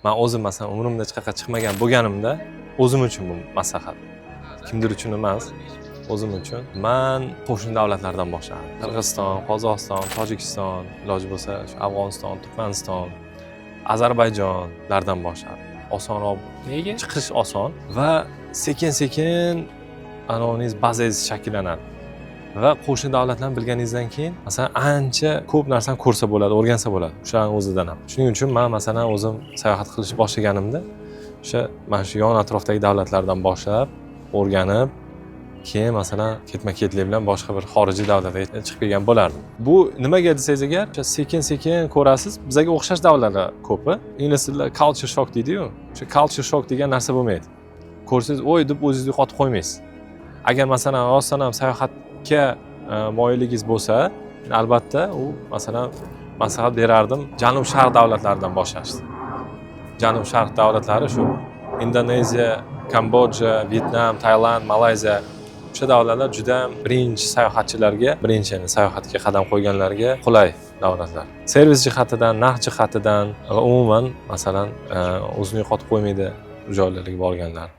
Men o'zim masalan umrimda hech qayerga chiqmagan bo'lganimda o'zim uchun bu maslahat. Kimdir uchun emas, o'zim uchun. Men qo'shni davlatlardan boshladim. Qirg'iziston, Qozog'iston, Tojikiston, iloji bo'lsa shu Afg'oniston, Turkmaniston, Ozarbayjonlardan boshladim. Osonroq. Nega? Chiqish oson va sekin-sekin anoningiz bazangiz shakllanadi. Va qo'shni davlatlarni bilganingizdan keyin masalan ancha ko'p narsani ko'rsa bo'ladi, o'rgansa bo'ladi. O'shaning o'zidan ham. Shuning uchun men masalan o'zim sayohat qilish boshlaganimda o'sha mana shu yon atrofdagi davlatlardan boshlab o'rganib, keyin masalan ketma-ketlik bilan boshqa bir xorijiy davlatga chiqib kelgan bo'lardim. Bu nimaga desangiz agar, o'sha sekin-sekin ko'rasiz, bizga o'xshash davlatlar ko'pi. Ingliz tilida culture shock deydi-yu. O'sha culture shock degan narsa bo'lmaydi. Ko'rsangiz, "O'y" deb o'zingizni yo'qotib qo'ymaysiz. Agar masalan rostdan ham sayohatga moyilligingiz bo'lsa, albatta u masalan maslahat berardim, Janub-Sharq davlatlaridan boshlashni. Janub-Sharq davlatlari shu Indoneziya, Kambodja, Vyetnam, Tailand, Malayziya o'sha davlatlar juda ham birinchi sayohatchilarga, birinchi sayohatga qadam qo'yganlarga qulay davlatlar. Servis jihatidan, narx jihatidan va umuman masalan o'zini yo'qotib qo'ymaydi joylarga borganlar.